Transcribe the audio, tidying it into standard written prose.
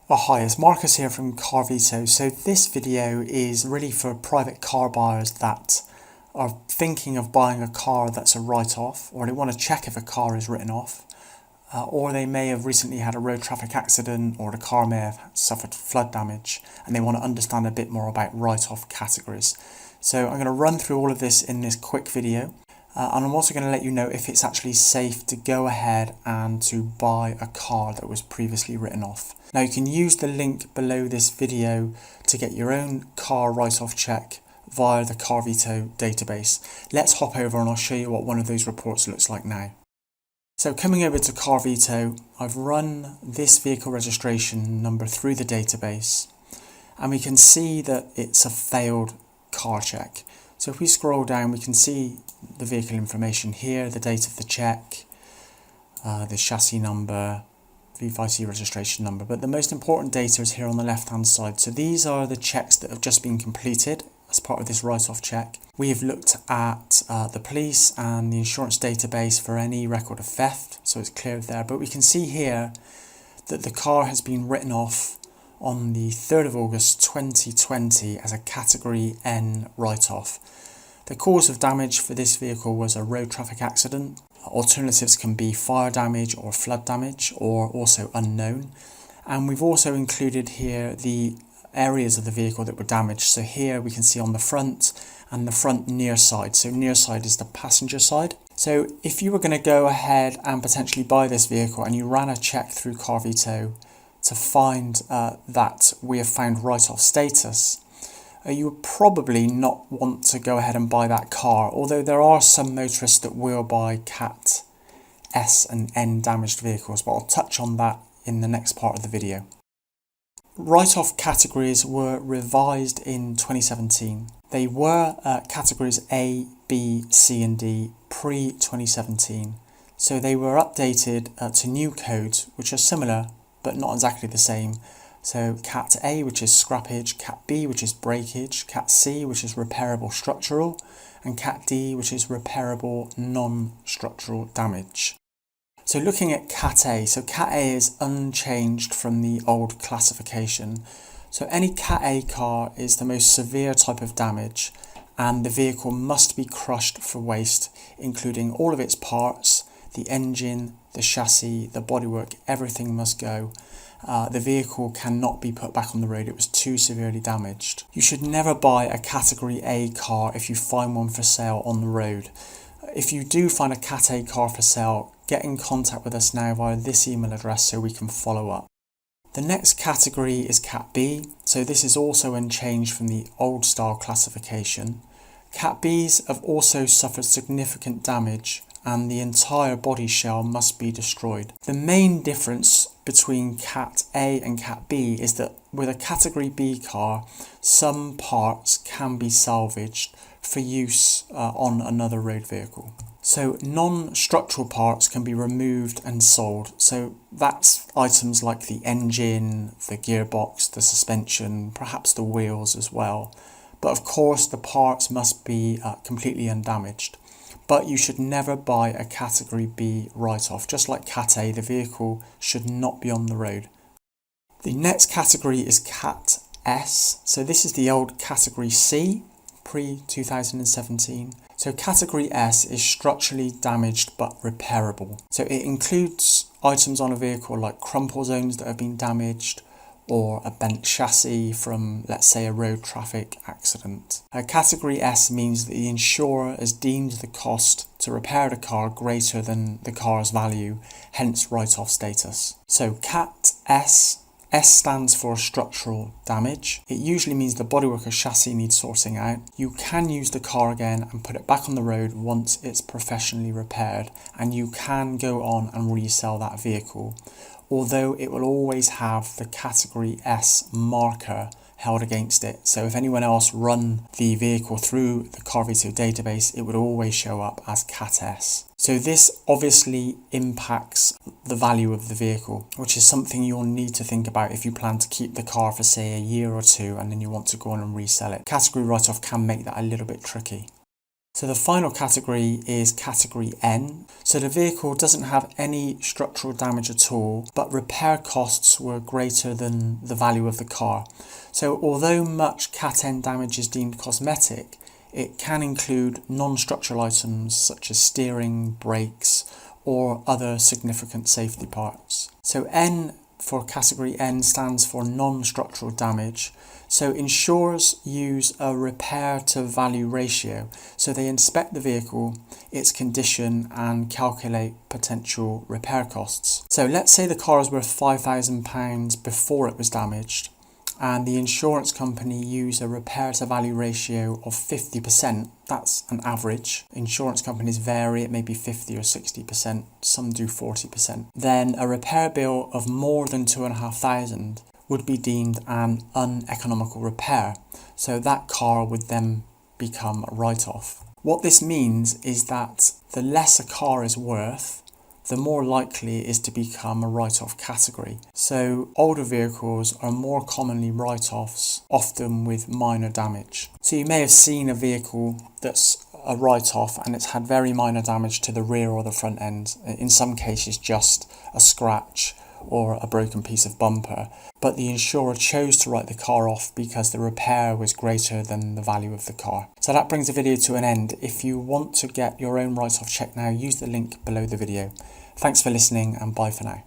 Oh, hi, it's Marcus here from CarVeto. So this video is really for private car buyers that are thinking of buying a car that's a write-off, or they want to check if a car is written off, or they may have recently had a road traffic accident, or the car may have suffered flood damage, and they want to understand a bit more about write-off categories. So I'm going to run through all of this in this quick video. And I'm also going to let you know if it's actually safe to go ahead and to buy a car that was previously written off. Now you can use the link below this video to get your own car write-off check via the CarVeto database. Let's hop over and I'll show you what one of those reports looks like now. So coming over to CarVeto, I've run this vehicle registration number through the database and we can see that it's a failed car check. So if we scroll down, we can see the vehicle information here, the date of the check, the chassis number, VVIC registration number. But the most important data is here on the left-hand side. So these are the checks that have just been completed as part of this write-off check. We have looked at the police and the insurance database for any record of theft, so it's clear there. But we can see here that the car has been written off on the 3rd of August 2020 as a Category N write-off. The cause of damage for this vehicle was a road traffic accident. Alternatives can be fire damage or flood damage, or also unknown. And we've also included here the areas of the vehicle that were damaged. So here we can see on the front and the front near side. So near side is the passenger side. So if you were going to go ahead and potentially buy this vehicle and you ran a check through CarVeto to find that we have found write-off status, you would probably not want to go ahead and buy that car, although there are some motorists that will buy Cat S and N damaged vehicles, but I'll touch on that in the next part of the video. Write-off categories were revised in 2017. They were categories A, B, C and D pre-2017, so they were updated to new codes which are similar but not exactly the same. So Cat A, which is scrappage, Cat B, which is breakage, Cat C, which is repairable structural, and Cat D, which is repairable non-structural damage. So looking at Cat A, so Cat A is unchanged from the old classification. So any Cat A car is the most severe type of damage, and the vehicle must be crushed for waste, including all of its parts, the engine, the chassis, the bodywork, everything must go. The vehicle cannot be put back on the road, it was too severely damaged. You should never buy a Category A car if you find one for sale on the road. If you do find a Cat A car for sale, get in contact with us now via this email address so we can follow up. The next category is Cat B, so this is also unchanged from the old style classification. Cat Bs have also suffered significant damage and the entire body shell must be destroyed. The main difference between Cat A and Cat B is that with a Category B car, some parts can be salvaged for use on another road vehicle. So non-structural parts can be removed and sold. So that's items like the engine, the gearbox, the suspension, perhaps the wheels as well. But of course the parts must be completely undamaged. But you should never buy a Category B write-off. Just like Cat A, the vehicle should not be on the road. The next category is Cat S. So this is the old Category C, pre-2017. So Category S is structurally damaged but repairable. So it includes items on a vehicle like crumple zones that have been damaged, or a bent chassis from, let's say, a road traffic accident. A Category S means that the insurer has deemed the cost to repair the car greater than the car's value, hence write-off status. So Cat S stands for structural damage. It usually means the bodywork or chassis needs sorting out. You can use the car again and put it back on the road once it's professionally repaired, and you can go on and resell that vehicle, although it will always have the Category S marker held against it. So if anyone else run the vehicle through the CarVeto database, it would always show up as Cat S. So this obviously impacts the value of the vehicle, which is something you'll need to think about if you plan to keep the car for say a year or two and then you want to go on and resell it. Category write-off can make that a little bit tricky. So the final category is category N. So the vehicle doesn't have any structural damage at all, but repair costs were greater than the value of the car. So although much Cat N damage is deemed cosmetic, it can include non-structural items such as steering, brakes, or other significant safety parts. So N for category N stands for non-structural damage. So insurers use a repair to value ratio. So they inspect the vehicle, its condition, and calculate potential repair costs. So let's say the car is worth £5,000 before it was damaged, and the insurance company use a repair to value ratio of 50%. That's an average. Insurance companies vary, it may be 50 or 60%, some do 40%. Then a repair bill of more than £2,500 would be deemed an uneconomical repair. So that car would then become a write-off. What this means is that the less a car is worth, the more likely it is to become a write-off category. So older vehicles are more commonly write-offs, often with minor damage. So you may have seen a vehicle that's a write-off and it's had very minor damage to the rear or the front end, in some cases just a scratch or a broken piece of bumper, but the insurer chose to write the car off because the repair was greater than the value of the car. So that brings the video to an end. If you want to get your own write-off check now, use the link below the video. Thanks for listening and bye for now.